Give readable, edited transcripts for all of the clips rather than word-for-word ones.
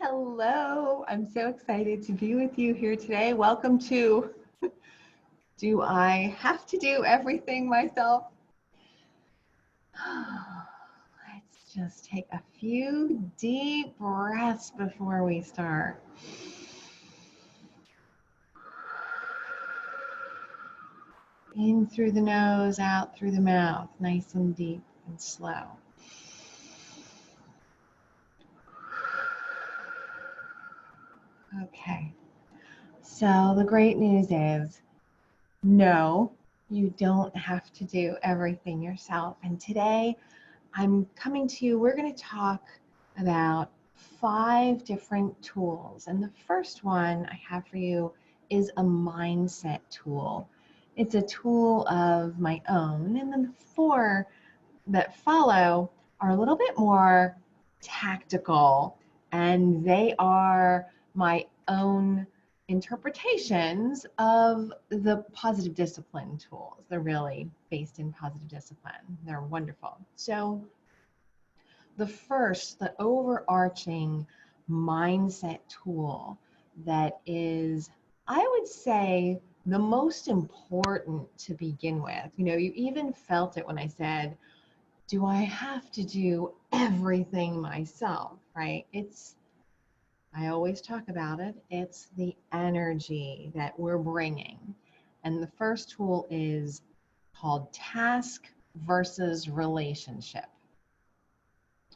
Hello, I'm so excited to be with you here today. Welcome to Do I Have to Do Everything Myself? Let's just take a few deep breaths before we start. In through the nose, out through the mouth, nice and deep and slow. Okay, so the great news is, no, you don't have to do everything yourself. And today I'm coming to you, we're going to talk about 5 different tools. And the first one I have for you is a mindset tool. It's a tool of my own. And then the 4 that follow are a little bit more tactical, and they are my own interpretations of the positive discipline tools. They're really based in positive discipline. They're wonderful. So the overarching mindset tool that is, I would say, the most important to begin with. You know, you even felt it when I said, do I have to do everything myself, right? I always talk about it. It's the energy that we're bringing. And the first tool is called task versus relationship.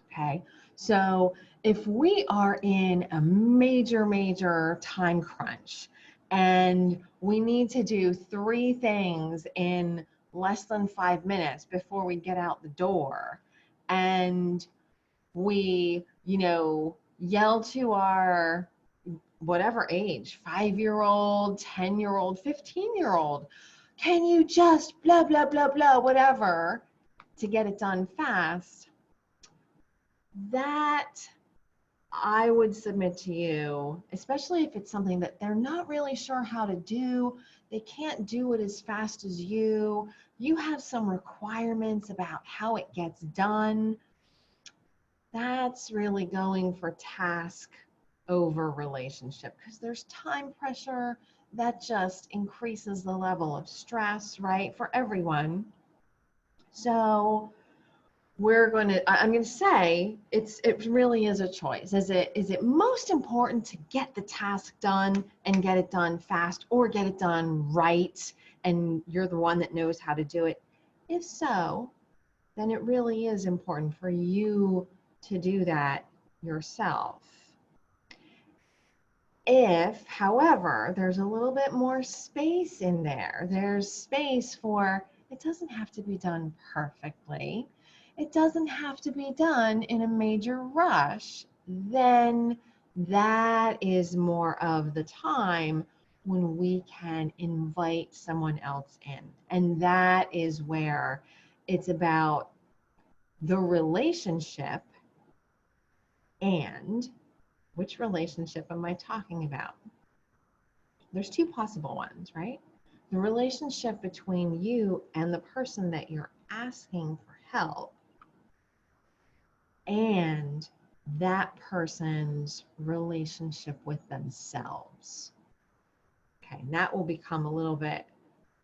Okay. So if we are in a major time crunch and we need to do 3 things in less than 5 minutes before we get out the door, and we, yell to our whatever age, 5-year-old, 10-year-old, 15-year-old, can you just blah, blah, blah, blah, whatever, to get it done fast, that I would submit to you, especially if it's something that they're not really sure how to do, they can't do it as fast as you have some requirements about how it gets done, that's really going for task over relationship, because there's time pressure that just increases the level of stress, right, for everyone. So I'm going to say it really is a choice. Is it most important to get the task done and get it done fast, or get it done right and you're the one that knows how to do it? If so, then it really is important for you to do that yourself. If, however, there's a little bit more space in there, there's space for, it doesn't have to be done perfectly, it doesn't have to be done in a major rush, then that is more of the time when we can invite someone else in. And that is where it's about the relationship. And which relationship am I talking about? There's 2 possible ones, right? The relationship between you and the person that you're asking for help, and that person's relationship with themselves. Okay, and that will become a little bit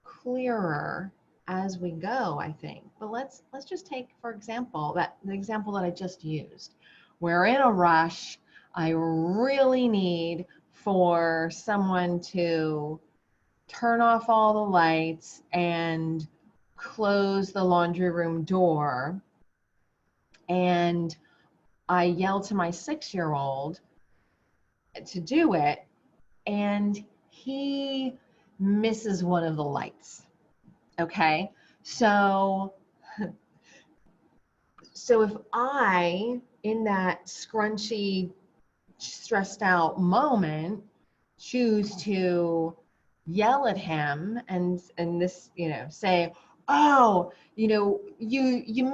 clearer as we go, I think. But let's just take, for example, the example that I just used. We're in a rush. I really need for someone to turn off all the lights and close the laundry room door. And I yell to my 6-year-old to do it, and he misses one of the lights. Okay, so if I, in that scrunchy, stressed out moment, choose to yell at him and this, say, oh, you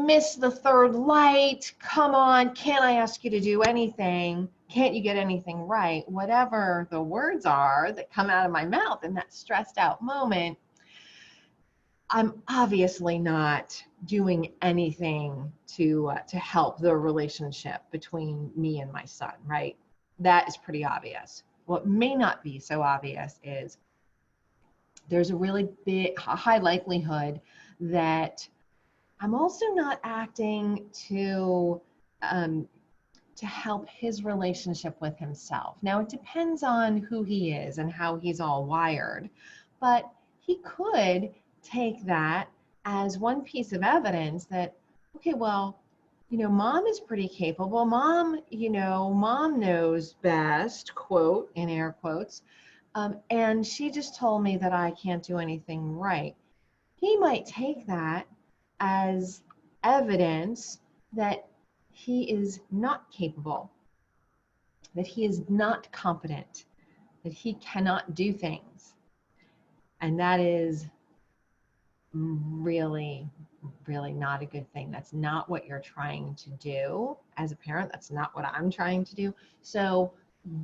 missed the 3rd light, come on, can't I ask you to do anything? Can't you get anything right? Whatever the words are that come out of my mouth in that stressed out moment, I'm obviously not doing anything to help the relationship between me and my son, right? that is pretty obvious. What may not be so obvious is there's a really high likelihood that I'm also not acting to help his relationship with himself. Now, it depends on who he is and how he's all wired, but he could take that as one piece of evidence that, okay, well, mom is pretty capable. Mom, mom knows best, quote, in air quotes, and she just told me that I can't do anything right. He might take that as evidence that he is not capable, that he is not competent, that he cannot do things. And that is really, really not a good thing. That's not what you're trying to do as a parent. That's not what I'm trying to do. So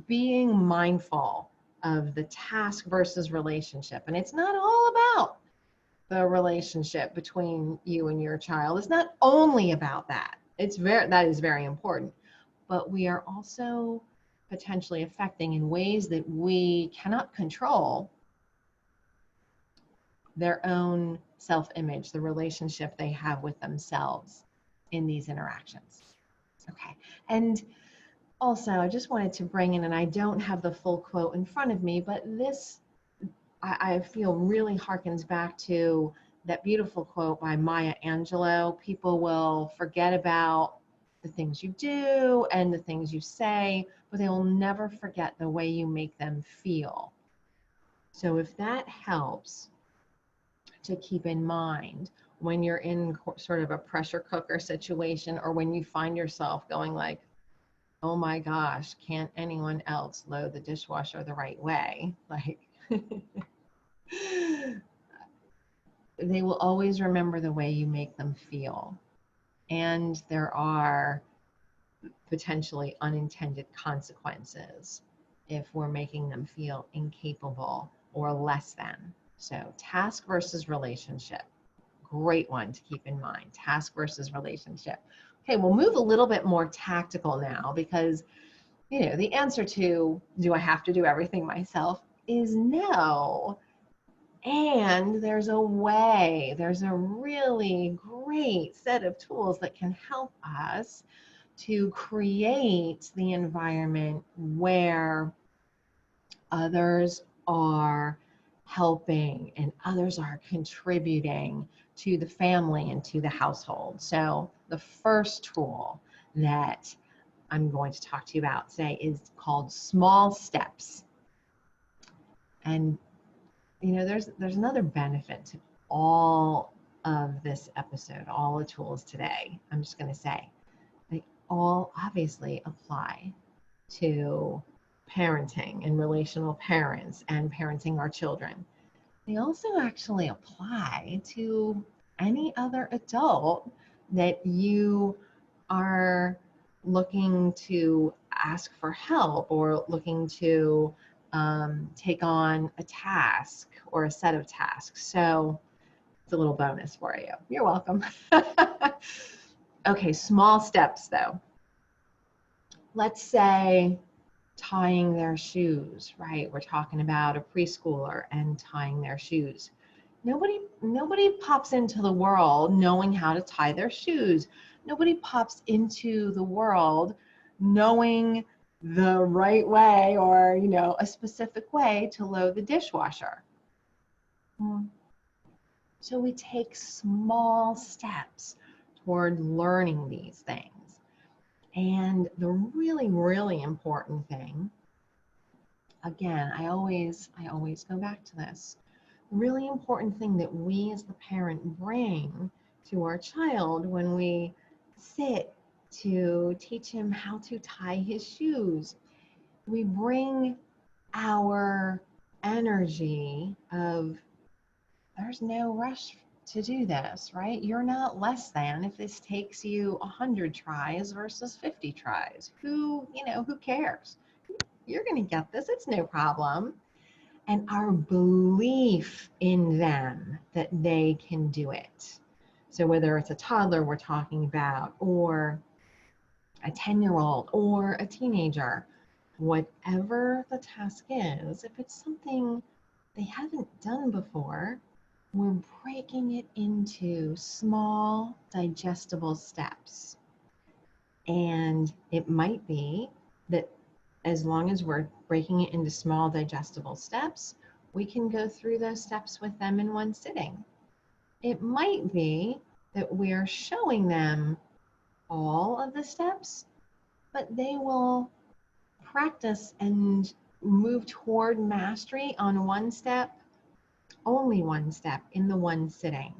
being mindful of the task versus relationship, and it's not all about the relationship between you and your child. It's not only about that. That is very important, but we are also potentially affecting in ways that we cannot control their own self-image, the relationship they have with themselves in these interactions. Okay. And also, I just wanted to bring in, and I don't have the full quote in front of me, but this, I feel, really harkens back to that beautiful quote by Maya Angelou. People will forget about the things you do and the things you say, but they will never forget the way you make them feel. So if that helps to keep in mind when you're in sort of a pressure cooker situation, or when you find yourself going like, oh my gosh, can't anyone else load the dishwasher the right way? Like, they will always remember the way you make them feel. And there are potentially unintended consequences if we're making them feel incapable or less than. So task versus relationship, great one to keep in mind, task versus relationship. Okay, we'll move a little bit more tactical now, because the answer to, do I have to do everything myself, is no. And there's a really great set of tools that can help us to create the environment where others are helping and others are contributing to the family and to the household. So the first tool that I'm going to talk to you about today is called small steps. And there's another benefit to all of this episode, all the tools today. I'm just going to say they all obviously apply to parenting and relational parents and parenting our children. They also actually apply to any other adult that you are looking to ask for help or looking to take on a task or a set of tasks. So it's a little bonus for you. You're welcome. Okay, small steps though. Let's say tying their shoes, right? We're talking about a preschooler and tying their shoes. Nobody pops into the world knowing how to tie their shoes. Nobody pops into the world knowing the right way, or a specific way to load the dishwasher. So we take small steps toward learning these things. And the really, really important thing, again, I always go back to this, the really important thing that we as the parent bring to our child when we sit to teach him how to tie his shoes, we bring our energy of, there's no rush to do this, right? You're not less than if this takes you 100 tries versus 50 tries. Who cares? You're going to get this. It's no problem. And our belief in them that they can do it. So whether it's a toddler we're talking about, or a 10-year-old or a teenager, whatever the task is, if it's something they haven't done before, we're breaking it into small, digestible steps. And it might be that as long as we're breaking it into small, digestible steps, we can go through those steps with them in one sitting. It might be that we're showing them all of the steps, but they will practice and move toward mastery on one step, only one step in the one sitting.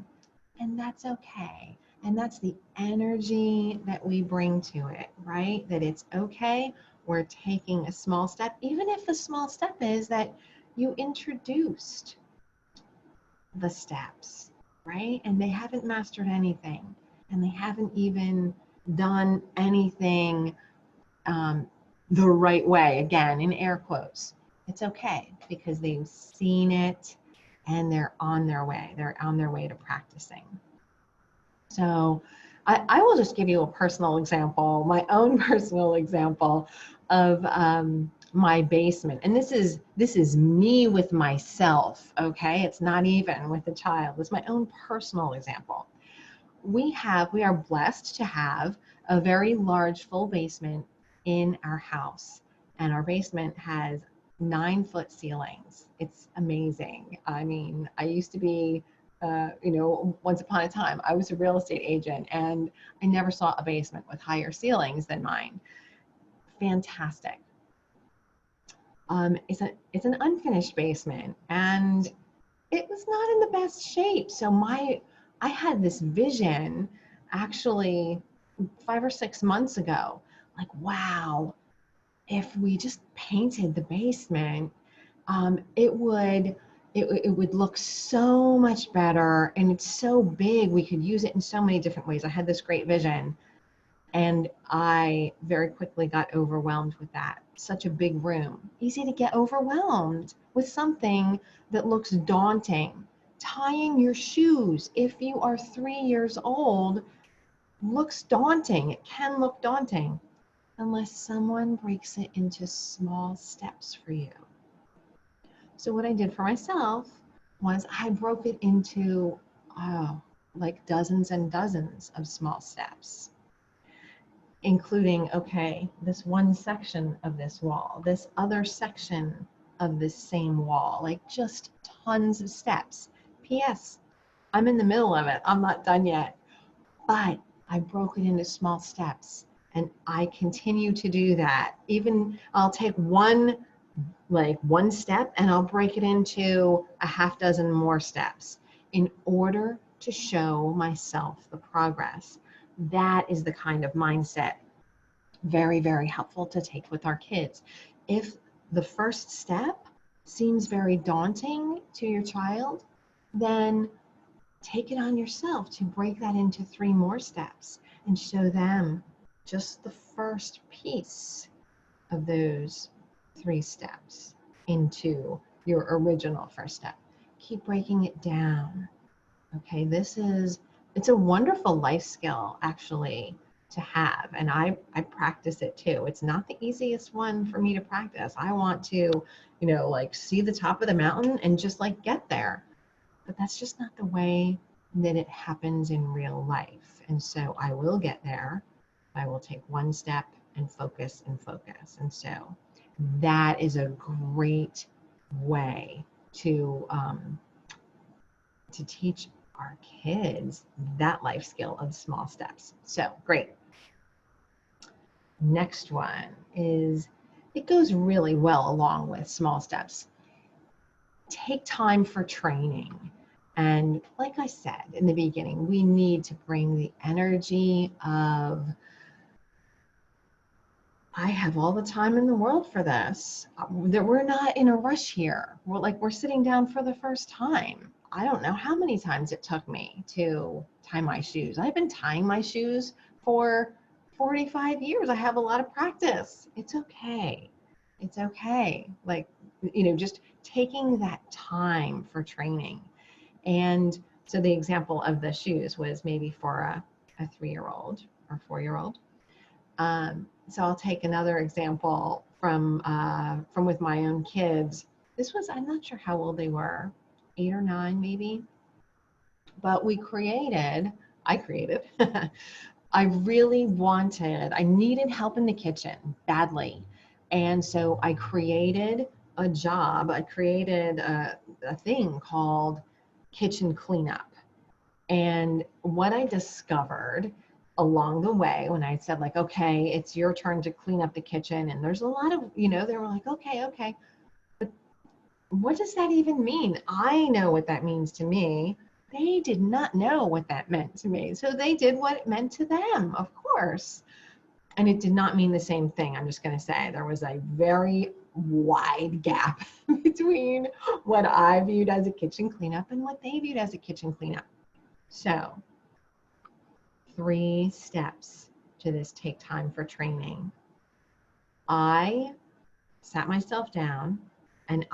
And that's okay. And that's the energy that we bring to it, right? That it's okay. We're taking a small step, even if the small step is that you introduced the steps, right? And they haven't mastered anything, and they haven't even done anything the right way, again, in air quotes. It's okay because they've seen it and they're on their way. They're on their way to practicing. So I will just give you a personal example, my own personal example of my basement. And this is me with myself, okay? It's not even with a child. It's my own personal example. We are blessed to have a very large full basement in our house. And our basement has 9-foot ceilings. It's amazing. I mean, I used to be, once upon a time, I was a real estate agent and I never saw a basement with higher ceilings than mine. Fantastic. It's an unfinished basement and it was not in the best shape. So I had this vision actually 5 or 6 months ago, like, wow, if we just painted the basement, it would look so much better, and it's so big, we could use it in so many different ways. I had this great vision, and I very quickly got overwhelmed with that. Such a big room. Easy to get overwhelmed with something that looks daunting. Tying your shoes, if you are 3 years old, looks daunting. It can look daunting unless someone breaks it into small steps for you. So what I did for myself was I broke it into like dozens and dozens of small steps, including, okay, this one section of this wall, this other section of this same wall, like just tons of steps. P.S. I'm in the middle of it. I'm not done yet, but I broke it into small steps, and I continue to do that. Even I'll take one step and I'll break it into a half dozen more steps in order to show myself the progress. That is the kind of mindset, very, very helpful to take with our kids. If the first step seems very daunting to your child, then take it on yourself to break that into 3 more steps and show them just the first piece of those 3 steps into your original first step. Keep breaking it down. Okay, it's a wonderful life skill actually to have, and I practice it too. It's not the easiest one for me to practice. I want to, see the top of the mountain and just get there. But that's just not the way that it happens in real life. And so I will get there. I will take one step and focus and focus. And so that is a great way to teach our kids that life skill of small steps. So great. Next one is, it goes really well along with small steps. Take time for training. And like I said in the beginning, we need to bring the energy of, I have all the time in the world for this. That we're not in a rush here. We're sitting down for the first time. I don't know how many times it took me to tie my shoes. I've been tying my shoes for 45 years. I have a lot of practice. It's okay. It's okay. Just taking that time for training. And so the example of the shoes was maybe for a 3-year-old or 4-year-old. So I'll take another example from with my own kids. This was, I'm not sure how old they were, 8 or 9 maybe, but I created, I really wanted, I needed help in the kitchen badly. And so I created a job, I created a thing called kitchen cleanup. And what I discovered along the way when I said, like, okay, it's your turn to clean up the kitchen, and there's a lot of, they were like, okay, but what does that even mean? I know what that means to me. They did not know what that meant to me. So they did what it meant to them, of course. And it did not mean the same thing. I'm just going to say there was a very wide gap between what I viewed as a kitchen cleanup and what they viewed as a kitchen cleanup. So 3 steps to this take time for training. I sat myself down and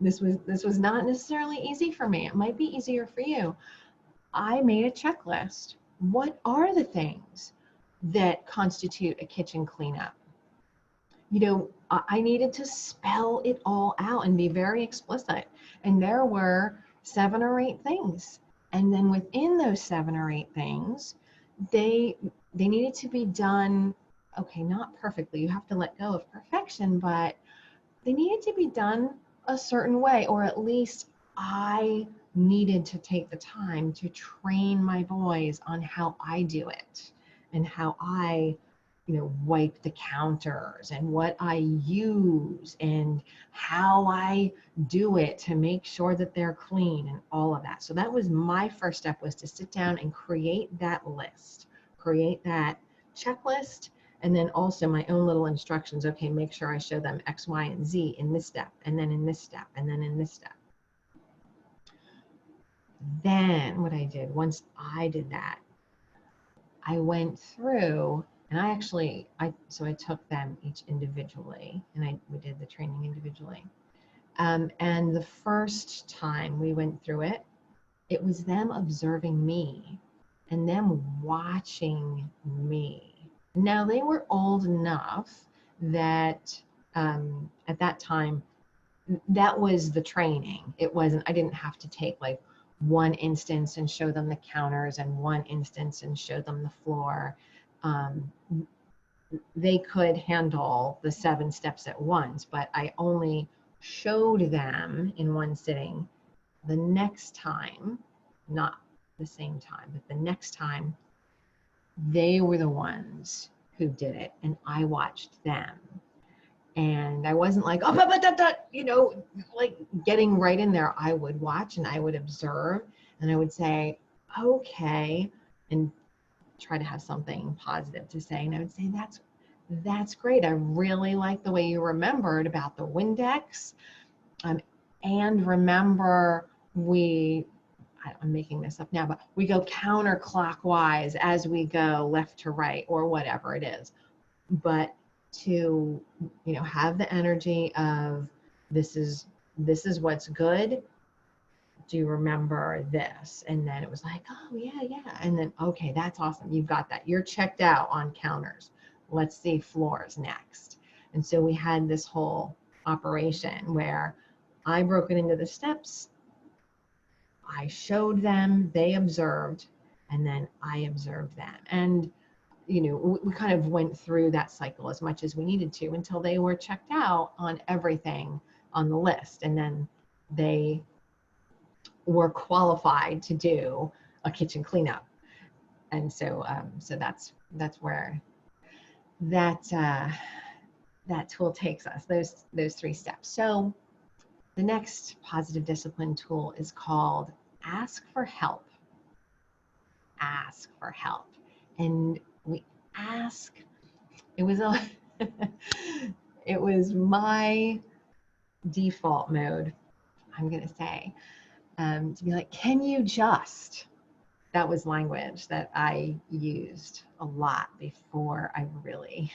this was not necessarily easy for me. It might be easier for you. I made a checklist. What are the things that constitute a kitchen cleanup? I needed to spell it all out and be very explicit. And there were 7 or 8 things. And then within those 7 or 8 things, they needed to be done, okay, not perfectly. You have to let go of perfection, but they needed to be done a certain way, or at least I needed to take the time to train my boys on how I do it and how I wipe the counters and what I use and how I do it to make sure that they're clean and all of that. So that was my first step, was to sit down and create that list, create that checklist, and then also my own little instructions. Okay, make sure I show them X, Y, and Z in this step, and then in this step, and then in this step. Then what I did, once I did that, I went through and I took them each individually, and we did the training individually. And the first time we went through it, it was them observing me and them watching me. Now they were old enough that at that time, that was the training. It wasn't, I didn't have to take like one instance and show them the counters and one instance and show them the floor. They could handle the 7 steps at once, but I only showed them in one sitting. The next time, not the same time, but the next time, they were the ones who did it, and I watched them. And I wasn't like, like getting right in there. I would watch and I would observe and I would say, okay, and try to have something positive to say. And I would say, that's great. I really like the way you remembered about the Windex. And remember, I'm making this up now, but we go counterclockwise as we go left to right or whatever it is. But to have the energy of this is what's good. Do you remember this? And then it was like, oh yeah. And then, okay, that's awesome. You've got that. You're checked out on counters. Let's see floors next. And so we had this whole operation where I broke it into the steps. I showed them, they observed, and then I observed them. And we kind of went through that cycle as much as we needed to until they were checked out on everything on the list. And then they were qualified to do a kitchen cleanup. And so that's where that tool takes us, those 3 steps. So the next positive discipline tool is called ask for help. Ask for help. And we ask, it was my default mode, I'm going to say, to be like, can you just? That was language that I used a lot before I really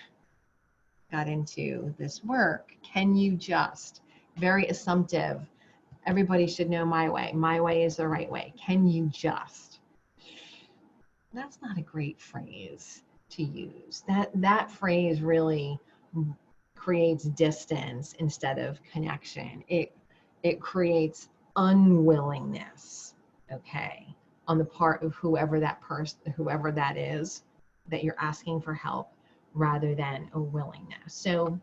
got into this work. Can you just? Very assumptive. Everybody should know my way. My way is the right way. Can you just? That's not a great phrase to use. That phrase really creates distance instead of connection. It creates unwillingness, okay, on the part of whoever that person, whoever that is that you're asking for help, rather than a willingness. So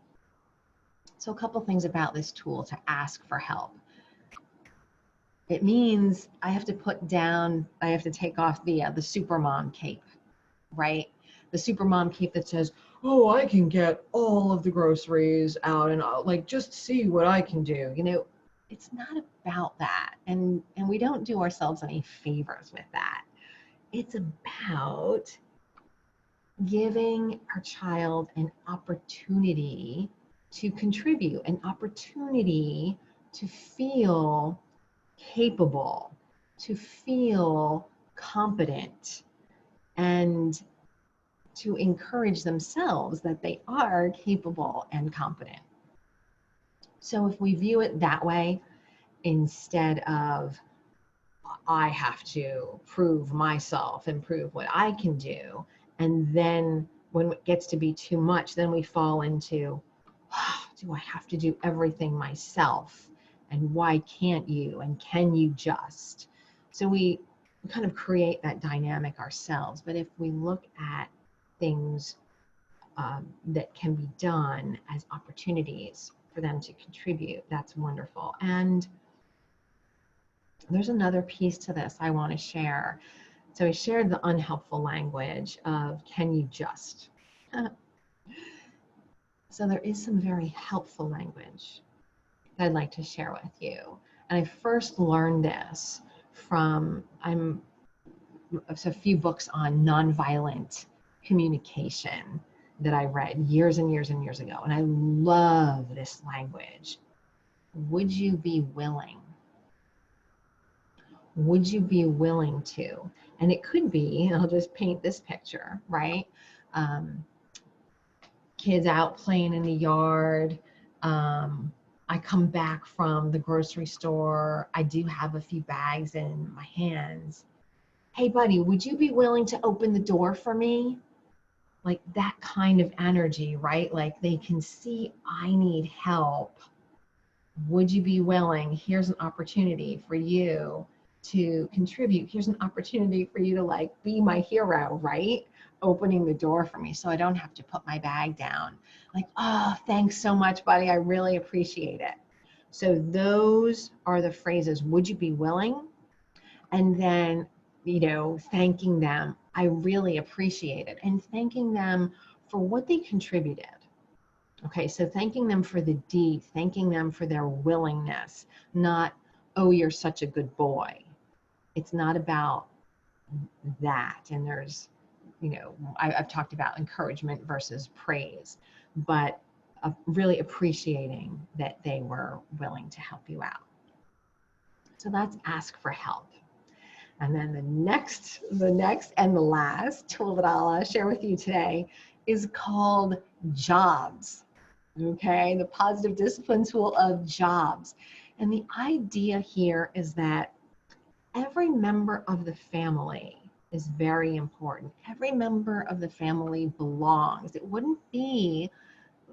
a couple things about this tool to ask for help. It means I have to put down, I have to take off the supermom cape, right? The supermom cape that says, oh, I can get all of the groceries out and like just see what I can do. You know, it's not about that. And we don't do ourselves any favors with that. It's about giving our child an opportunity to contribute, an opportunity to feel capable, to feel competent, and to encourage themselves that they are capable and competent. So if we view it that way, instead of I have to prove myself and prove what I can do, and then when it gets to be too much, then we fall into, oh, do I have to do everything myself? And why can't you? And can you just? So we kind of create that dynamic ourselves. But if we look at things that can be done as opportunities for them to contribute, that's wonderful. And there's another piece to this I want to share. So I shared the unhelpful language of can you just? So there is some very helpful language that I'd like to share with you. And I first learned this from a few books on nonviolent communication that I read years and years and years ago. And I love this language. Would you be willing? Would you be willing to? And it could be, I'll just paint this picture, right? Kids out playing in the yard. I come back from the grocery store. I do have a few bags in my hands. Hey, buddy, would you be willing to open the door for me? Like that kind of energy, right? Like they can see I need help. Would you be willing? Here's an opportunity for you to contribute. Here's an opportunity for you to like be my hero, right? Opening the door for me so I don't have to put my bag down. Like, oh, thanks so much, buddy. I really appreciate it. So those are the phrases. Would you be willing? And then, you know, thanking them. I really appreciate it. And thanking them for what they contributed. Okay, so thanking them for the deed, thanking them for their willingness, not, oh, you're such a good boy. It's not about that. And there's, you know, I've talked about encouragement versus praise, but really appreciating that they were willing to help you out. So that's ask for help. And then the next and the last tool that I'll share with you today is called jobs. Okay, the positive discipline tool of jobs. And the idea here is that every member of the family is very important. Every member of the family belongs. It wouldn't be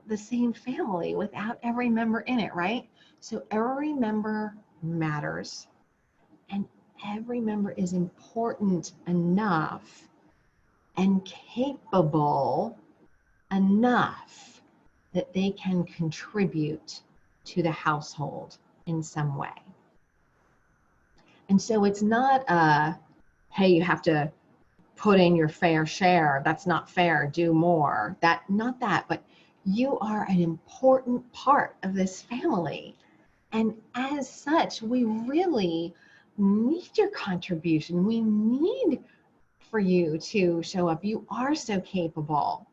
the same family without every member in it, right? So every member matters, and every member is important enough and capable enough that they can contribute to the household in some way. And so it's not hey, you have to put in your fair share. That's not fair. Do more. Not that, but you are an important part of this family. And as such, we really need your contribution. We need for you to show up. You are so capable.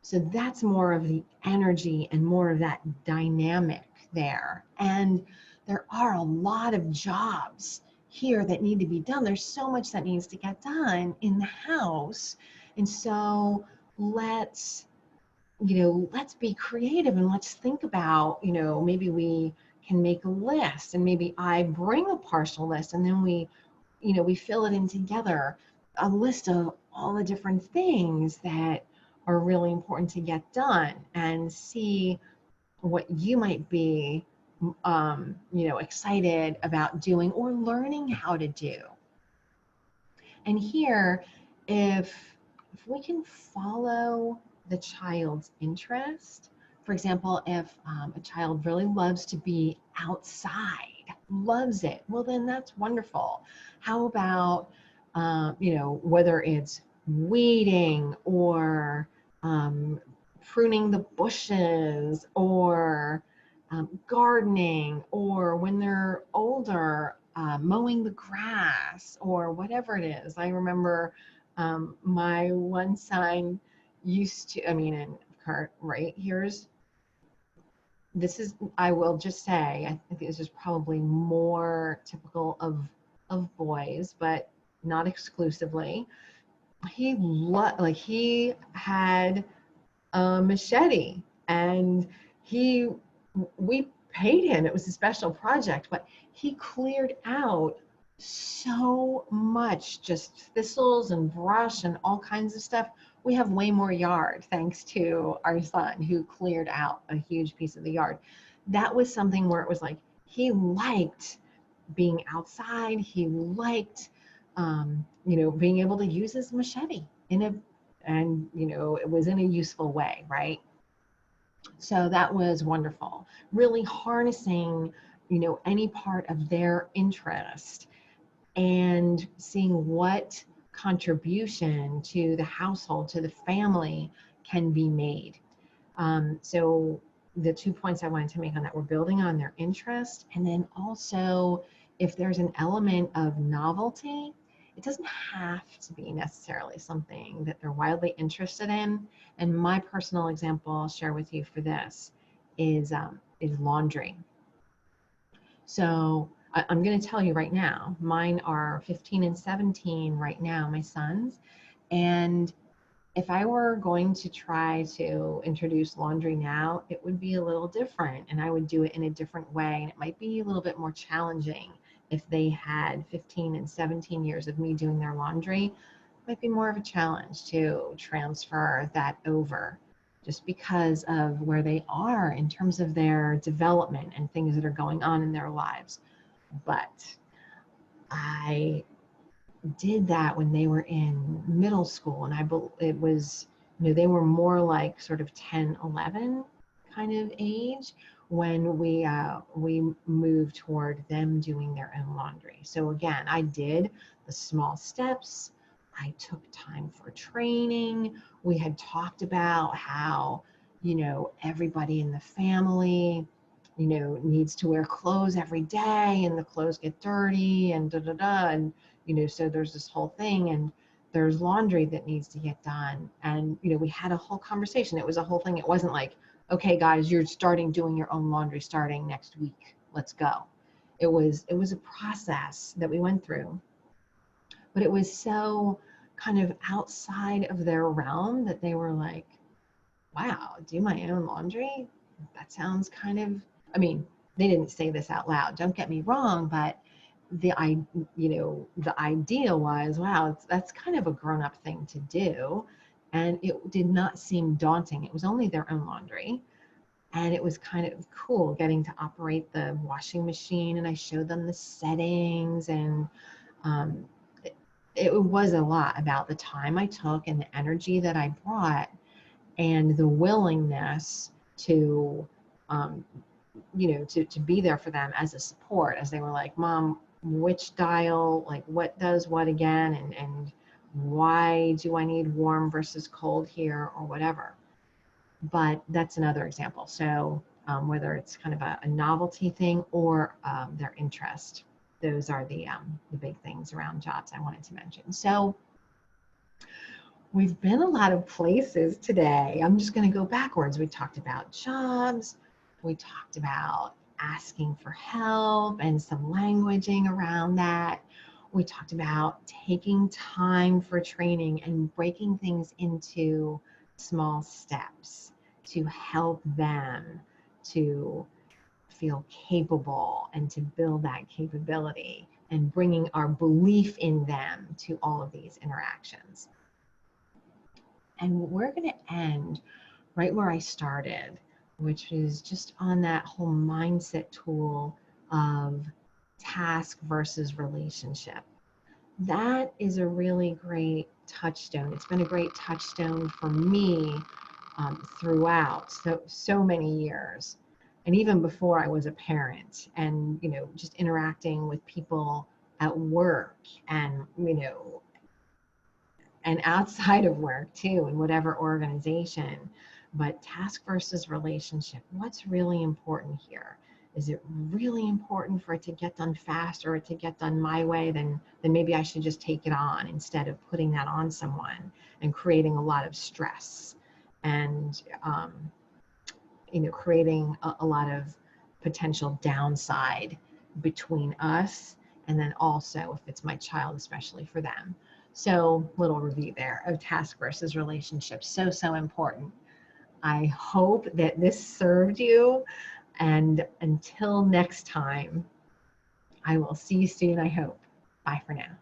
So that's more of the energy and more of that dynamic there. And there are a lot of jobs here that need to be done. There's so much that needs to get done in the house. And so let's be creative and let's think about, maybe we can make a list, and maybe I bring a partial list, and then we fill it in together, a list of all the different things that are really important to get done, and see what you might be excited about doing or learning how to do. And here, if we can follow the child's interest, for example, if a child really loves to be outside, loves it, well, then that's wonderful. How about, whether it's weeding or pruning the bushes or gardening, or when they're older, mowing the grass or whatever it is. I remember my one son used to, and Kurt, right, I will just say, I think this is probably more typical of boys, but not exclusively. He had a machete, and he we paid him. It was a special project, but he cleared out so much, just thistles and brush and all kinds of stuff. We have way more yard thanks to our son, who cleared out a huge piece of the yard. That was something where it was like he liked being outside. He liked being able to use his machete it was in a useful way, right? So that was wonderful. Really harnessing, any part of their interest and seeing what contribution to the household, to the family, can be made. So the 2 points I wanted to make on that were building on their interest, and then also if there's an element of novelty, it doesn't have to be necessarily something that they're wildly interested in. And my personal example I'll share with you for this is laundry. So I'm going to tell you right now, mine are 15 and 17 right now, my sons. And if I were going to try to introduce laundry now, it would be a little different, and I would do it in a different way. And it might be a little bit more challenging if they had 15 and 17 years of me doing their laundry. It might be more of a challenge to transfer that over, just because of where they are in terms of their development and things that are going on in their lives. But I did that when they were in middle school, and it was, they were more like sort of 10, 11 kind of age when we moved toward them doing their own laundry. So again, I did the small steps. I took time for training. We had talked about how, everybody in the family, needs to wear clothes every day, and the clothes get dirty and da da da, and so there's this whole thing, and there's laundry that needs to get done. And we had a whole conversation. It was a whole thing. It wasn't like, okay guys, you're doing your own laundry starting next week, let's go. It was a process that we went through, but it was so kind of outside of their realm that they were like, wow, do my own laundry? That sounds kind of, they didn't say this out loud, don't get me wrong, but the idea was, wow, that's kind of a grown-up thing to do. And it did not seem daunting. It was only their own laundry. And it was kind of cool getting to operate the washing machine. And I showed them the settings, and it was a lot about the time I took and the energy that I brought and the willingness to to be there for them as a support, as they were like, Mom, which dial, like what does what again, and why do I need warm versus cold here, or whatever. But that's another example. So whether it's kind of a novelty thing or their interest, those are the big things around jobs I wanted to mention. So we've been a lot of places today. I'm just going to go backwards. We talked about jobs. We talked about asking for help and some languaging around that. We talked about taking time for training and breaking things into small steps to help them to feel capable and to build that capability, and bringing our belief in them to all of these interactions. And we're going to end right where I started, which is just on that whole mindset tool of task versus relationship. That is a really great touchstone. It's been a great touchstone for me throughout so many years, and even before I was a parent, and just interacting with people at work, and and outside of work too, in whatever organization. But task versus relationship, what's really important here? Is it really important for it to get done fast, or to get done my way? Then maybe I should just take it on instead of putting that on someone and creating a lot of stress, and creating a lot of potential downside between us, and then also if it's my child, especially for them. So, little review there of task versus relationship. So important. I hope that this served you. And until next time, I will see you soon, I hope. Bye for now.